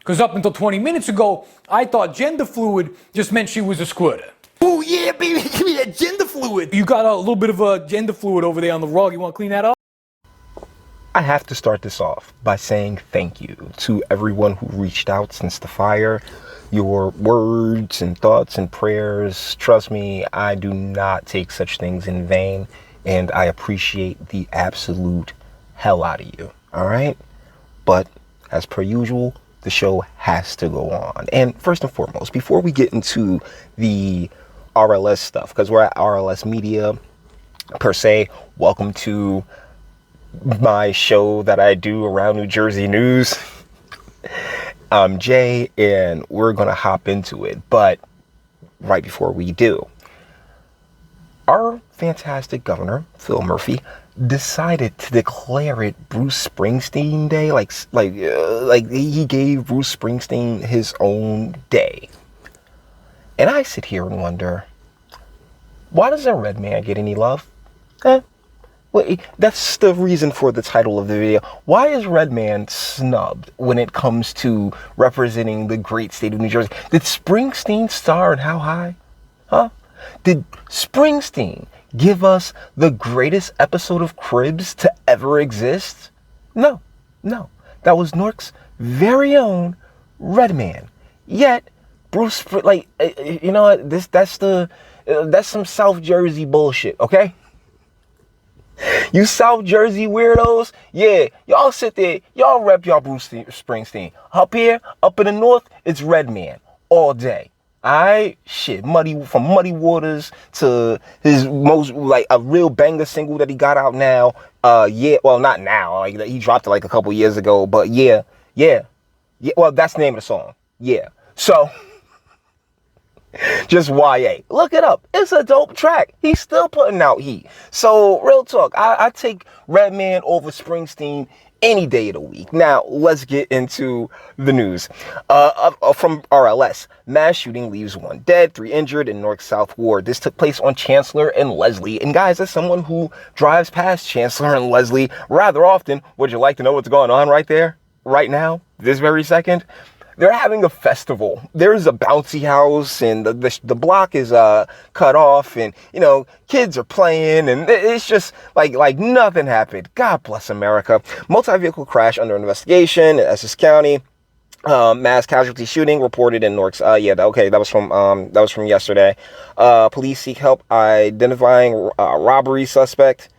Because up until 20 minutes ago, I thought gender fluid just meant she was a squirter. Oh yeah, baby, give me that gender fluid. You got a little bit of a gender fluid over there on the rug. You want to clean that up? I have to start this off by saying thank you to everyone who reached out since the fire. Your words and thoughts and prayers, trust me, I do not take such things in vain, and I appreciate the absolute hell out of you, all right? But as per usual, the show has to go on. And first and foremost, before we get into the RLS stuff, because we're at RLS Media per se, welcome to my show that I do around New Jersey news. I'm Jay, and we're gonna hop into it. But right before we do, our fantastic governor, Phil Murphy, decided to declare it Bruce Springsteen Day. Like he gave Bruce Springsteen his own day. And I sit here and wonder, why doesn't Redman get any love? Well, that's the reason for the title of the video. Why is Redman snubbed when it comes to representing the great state of New Jersey? Did Springsteen star in How High? Huh? Did Springsteen give us the greatest episode of Cribs to ever exist? No. That was Newark's very own Redman. Yet, Bruce, you know what? That's some South Jersey bullshit, okay? You South Jersey weirdos, yeah, y'all sit there, y'all rep y'all Bruce Springsteen. Up here, up in the north, it's Redman all day. Alright, shit, from Muddy Waters to his most, like, a real banger single that he got out now. Yeah, well, not now, like, he dropped it like a couple years ago, but yeah, well, that's the name of the song, yeah. So, just YA. Look it up. It's a dope track. He's still putting out heat. So, real talk, I take Redman over Springsteen any day of the week. Now, let's get into the news. From RLS, mass shooting leaves 1 dead, 3 injured in North South Ward. This took place on Chancellor and Leslie. And guys, as someone who drives past Chancellor and Leslie rather often, would you like to know what's going on right there, right now, this very second? They're having a festival. There's a bouncy house, and the block is cut off, and you know, kids are playing, and it's just like nothing happened. God bless America. Multi-vehicle crash under investigation in Essex County. Mass casualty shooting reported in Newark. That was from yesterday. Police seek help identifying robbery suspect.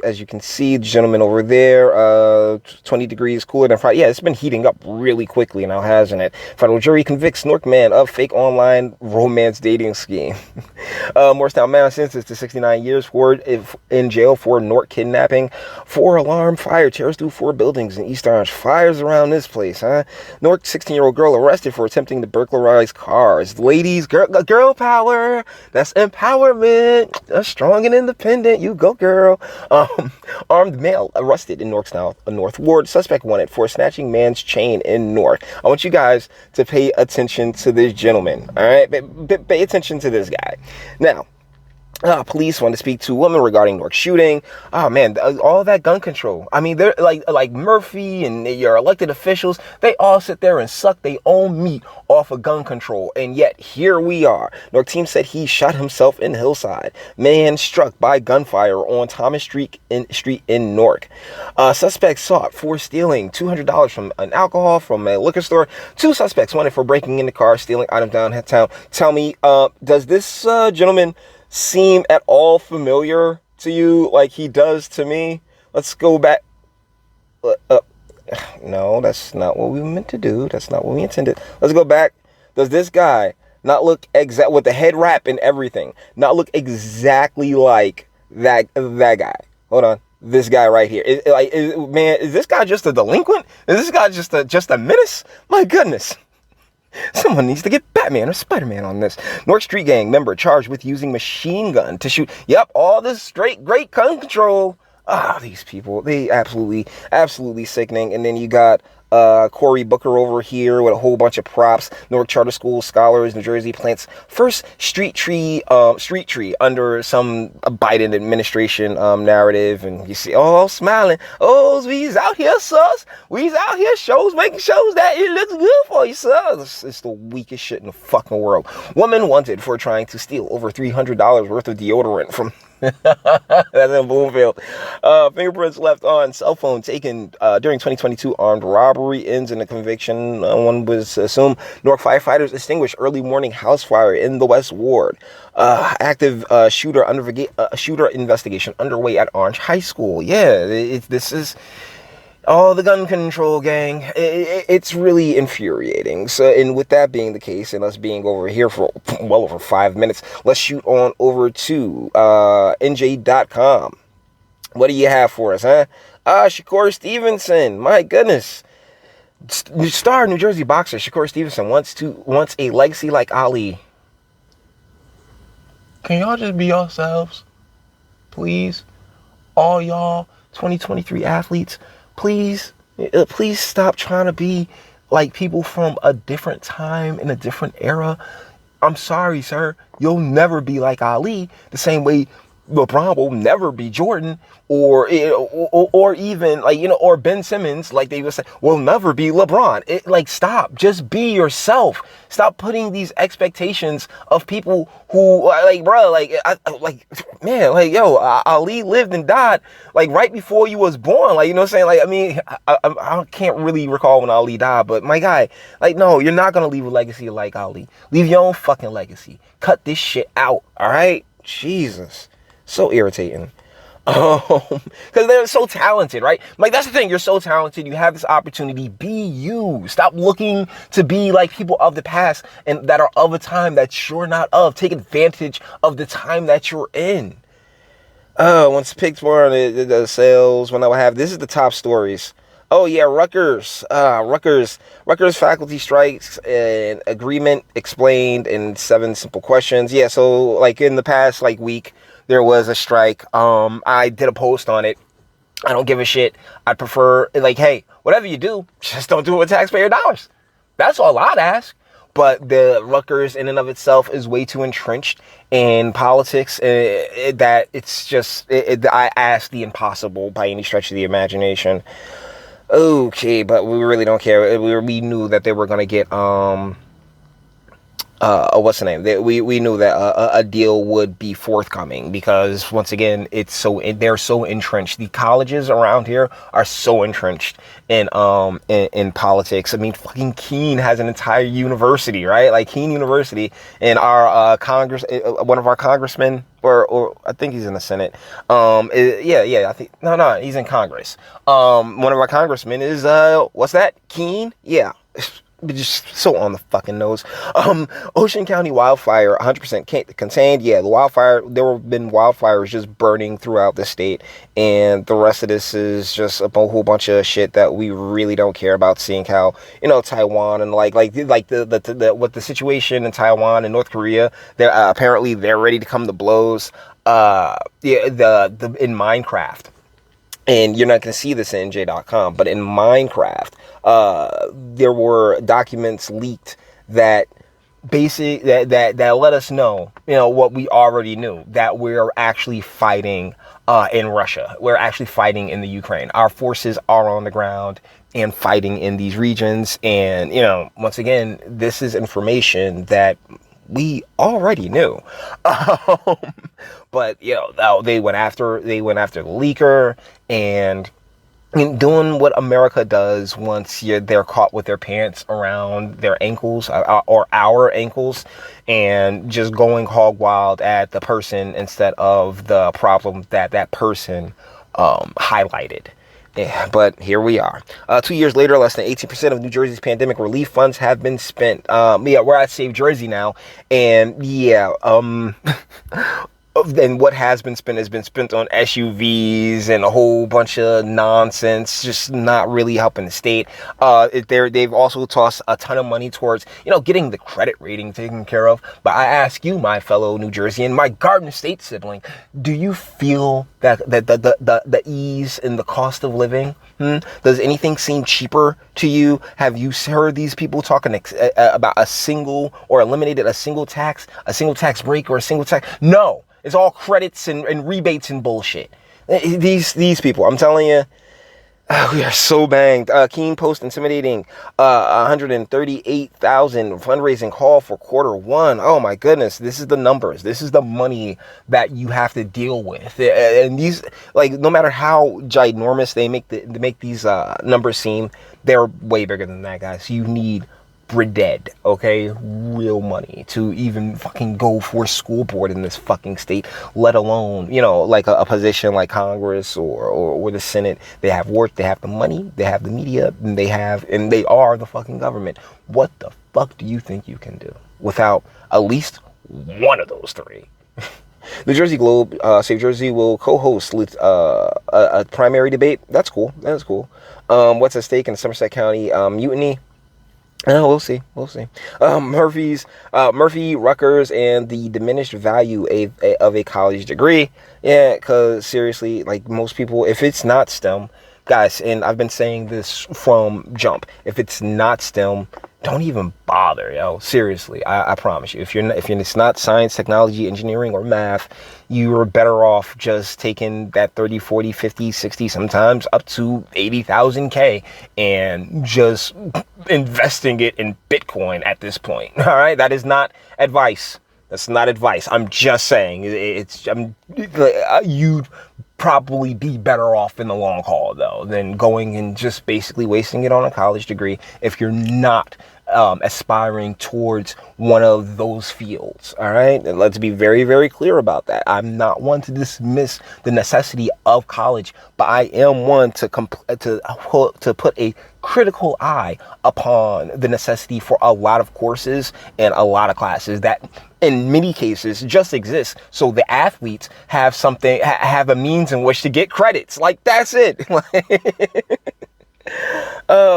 As you can see, the gentleman over there, 20 degrees cooler than Friday. Yeah, it's been heating up really quickly now, hasn't it? Federal jury convicts Newark man of fake online romance dating scheme. Morristown man sentenced to 69 years in jail for Newark kidnapping. 4 alarm fire tears through 4 buildings in East Orange. Fires around this place, huh? Newark 16-year-old girl arrested for attempting to burglarize cars. Ladies, girl power. That's empowerment. That's strong and independent. You go, girl. Armed male arrested in Newark's North Ward. Suspect wanted for snatching man's chain in Newark. I want you guys to pay attention to this gentleman. All right, pay attention to this guy. Now, police want to speak to a woman regarding Newark shooting. Oh man, all that gun control. I mean, they're like Murphy and your elected officials. They all sit there and suck their own meat off of gun control, and yet here we are. Newark team said he shot himself in Hillside. Man struck by gunfire on Thomas Street in Newark. Suspects sought for stealing $200 from an alcohol from a liquor store. 2 suspects wanted for breaking in the car, stealing items downtown. Tell me, does this gentleman seem at all familiar to you like he does to me? Let's go back. No, that's not what we meant to do. That's not what we intended. Let's go back. Does this guy not look exact with the head wrap and everything? Not look exactly like that guy? Hold on. This guy right here. Is this guy just a delinquent? Is this guy just a menace? My goodness. Someone needs to get Batman or Spider-Man on this. Newark street gang member charged with using machine gun to shoot. Yep, all this great gun control. These people, they absolutely sickening. And then you got Cory Booker over here with a whole bunch of props. Newark Charter School scholars, New Jersey plants first street tree under some Biden administration narrative. And you see, oh, smiling. Oh, we's out here, sus. We's out here making shows that it looks good for you, sus. It's the weakest shit in the fucking world. Woman wanted for trying to steal over $300 worth of deodorant from that's in Bloomfield. Fingerprints left on cell phone taken during 2022 armed robbery ends in a conviction. One was assumed. Newark firefighters extinguished early morning house fire in the West Ward. Active shooter investigation underway at Orange High School. Yeah, this is all the gun control gang. It's really infuriating. So, and with that being the case, and us being over here for well over 5 minutes, let's shoot on over to NJ.com. What do you have for us, huh? Shakur Stevenson. My goodness. Star New Jersey boxer Shakur Stevenson wants a legacy like Ali. Can y'all just be yourselves? Please? All y'all 2023 athletes, please stop trying to be like people from a different time in a different era. I'm sorry, sir. You'll never be like Ali the same way LeBron will never be Jordan, or even like, or Ben Simmons, like they would say, will never be LeBron. Stop, just be yourself. Stop putting these expectations of people who Ali lived and died like right before you was born. Like, you know what I'm saying? Like, I can't really recall when Ali died, but my guy, like, no, you're not gonna leave a legacy like Ali. Leave your own fucking legacy. Cut this shit out. All right, Jesus. So irritating. Because they're so talented, right? Like, that's the thing. You're so talented. You have this opportunity. Be you. Stop looking to be like people of the past and that are of a time that you're not of. Take advantage of the time that you're in. Once picked more on the sales, when I would have, this is the top stories. Oh yeah, Rutgers faculty strikes, and agreement explained in 7 simple questions. Yeah, so like in the past week, there was a strike. I did a post on it. I don't give a shit. I'd prefer, hey, whatever you do, just don't do it with taxpayer dollars. That's all I'd ask. But the Rutgers in and of itself is way too entrenched in politics that it's just, I ask the impossible by any stretch of the imagination. Okay, but we really don't care. We knew that they were going to get, what's the name? We knew that a deal would be forthcoming because, once again, they're so entrenched. The colleges around here are so entrenched in politics. I mean, fucking Keene has an entire university, right? Like Keene University, and our one of our congressmen, or I think he's in the Senate. I think no, he's in Congress. One of our congressmen is what's that? Keene? Yeah. Just so on the fucking nose. Ocean County wildfire 100% contained. Yeah, there have been wildfires just burning throughout the state, and the rest of this is just a whole bunch of shit that we really don't care about. Seeing how Taiwan and like the situation in Taiwan and North Korea, they're apparently they're ready to come to blows. In Minecraft. And you're not going to see this in NJ.com, but in Minecraft, there were documents leaked that that let us know, what we already knew, that we're actually fighting in Russia. We're actually fighting in the Ukraine. Our forces are on the ground and fighting in these regions. And, once again, this is information that we already knew. But they went after the leaker, and doing what America does once they're caught with their pants around their ankles or our ankles, and just going hog wild at the person instead of the problem that person highlighted. Yeah, but here we are. 2 years later, less than 18% of New Jersey's pandemic relief funds have been spent. We're at Save Jersey now. And and what has been spent on SUVs and a whole bunch of nonsense, just not really helping the state. They've also tossed a ton of money towards, getting the credit rating taken care of. But I ask you, my fellow New Jerseyan, my Garden State sibling, do you feel that the ease in the cost of living? Does anything seem cheaper to you? Have you heard these people talking about a single or eliminated a single tax break, or a single tax? No. It's all credits and rebates and bullshit. These people, I'm telling you, we are so banged. Keen post intimidating 138,000 fundraising call for Q1. Oh my goodness, this is the numbers. This is the money that you have to deal with. And these, no matter how ginormous they make these numbers seem, they're way bigger than that, guys. You need bread, okay? Real money to even fucking go for school board in this fucking state, let alone, a position like Congress or the Senate. They have work, they have the money, they have the media, and they are the fucking government. What the fuck do you think you can do without at least one of those three? New Jersey Globe, Save Jersey will co-host a primary debate. That's cool. That's cool. What's at stake in the Somerset County mutiny? We'll see. Murphy, Rutgers, and the diminished value of a college degree. Yeah, because seriously, most people, if it's not STEM, guys, and I've been saying this from jump, if it's not STEM, don't even bother, yo. Seriously, I promise you. If it's not science, technology, engineering, or math, you are better off just taking that 30, 40, 50, 60, sometimes up to 80,000 K and just investing it in Bitcoin at this point. All right, that is not advice. That's not advice. I'm just saying you'd probably be better off in the long haul, though, than going and just basically wasting it on a college degree if you're not aspiring towards one of those fields. All right, and let's be very, very clear about that. I'm not one to dismiss the necessity of college, but I am one to put a critical eye upon the necessity for a lot of courses and a lot of classes that in many cases just exist so the athletes have a means in which to get credits. That's it.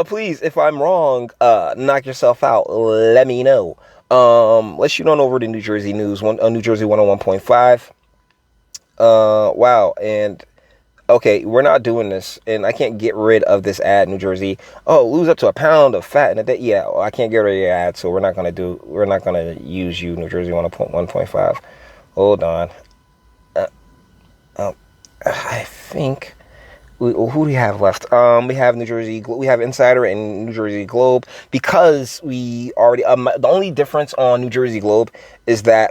Please, if I'm wrong, knock yourself out. Let me know. Let's shoot on over to New Jersey News, New Jersey 101.5. Wow. And okay, we're not doing this, and I can't get rid of this ad, New Jersey. Oh, lose up to a pound of fat in a day. Yeah, I can't get rid of your ad, so we're not gonna use you, New Jersey 101.5. Hold on. I think. Who do we have left? We have New Jersey. We have Insider and New Jersey Globe, because we already. The only difference on New Jersey Globe is that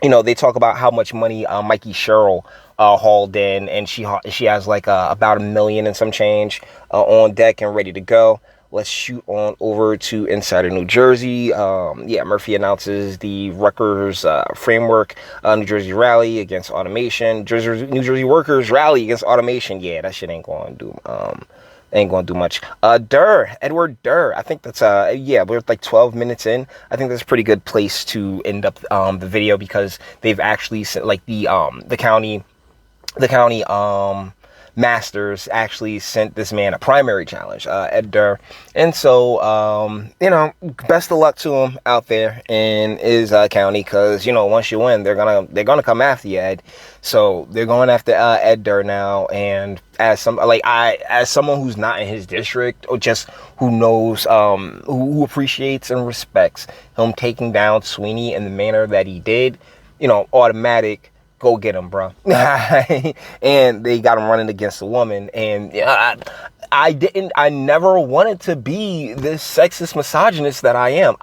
they talk about how much money Mikey Sherrill hauled in, and she has about $1 million and some change on deck and ready to go. Let's shoot on over to Insider New Jersey. Murphy announces the Rutgers framework, New Jersey rally against automation. New Jersey workers rally against automation. Yeah, that shit ain't going to do much. Edward Durr. I think that's we're 12 minutes in. I think that's a pretty good place to end up the video, because they've actually sent the county Masters actually sent this man a primary challenge, Ed Durr. And so, best of luck to him out there in his county, because, once you win, they're gonna come after you, Ed. So they're going after Ed Durr now. And as someone who's not in his district, or just who knows, who appreciates and respects him taking down Sweeney in the manner that he did, automatic. Go get him, bro. And they got him running against a woman. And I never wanted to be this sexist misogynist that I am.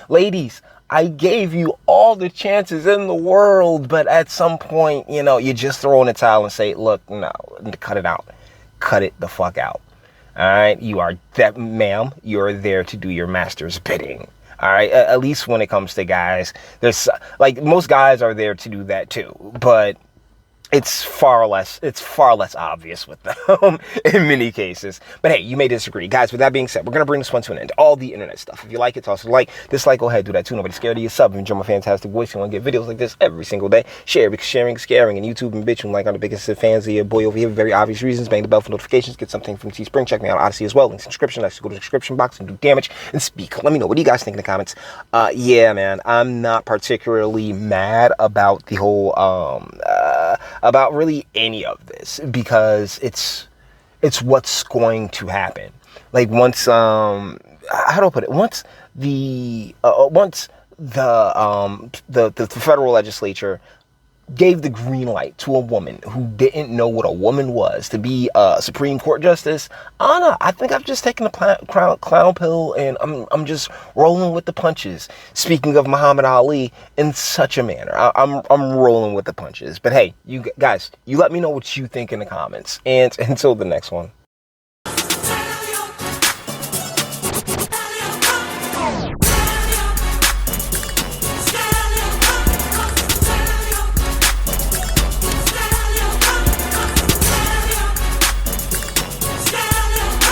Ladies, I gave you all the chances in the world, but at some point, you just throw in the towel and say, look, no, cut it out. Cut it the fuck out. All right. Ma'am, you're there to do your master's bidding. All right, at least when it comes to guys, there's most guys are there to do that too. But it's far less obvious with them in many cases. But hey, you may disagree. Guys, with that being said, we're going to bring this one to an end. All the internet stuff. If you like it, toss a like. Dislike, go ahead, do that too. Nobody's scared of you. Sub. If you enjoy my fantastic voice, you want to get videos like this every single day. Share, because sharing is caring. And YouTube and bitch, like, I'm the biggest fans of your boy over here for very obvious reasons. Bang the bell for notifications. Get something from Teespring. Check me out on Odyssey as well. Links in the description. Let's go to the description box and do damage and speak. Let me know. What do you guys think in the comments? Yeah, man. I'm not particularly mad about the whole, about really any of this, because it's what's going to happen. Like, once how do I put it? Once the federal legislature gave the green light to a woman who didn't know what a woman was to be a Supreme Court justice, I don't know. I think I've just taken the clown pill, and I'm just rolling with the punches. Speaking of Muhammad Ali, in such a manner, I'm rolling with the punches. But hey, you guys, you let me know what you think in the comments, and until the next one.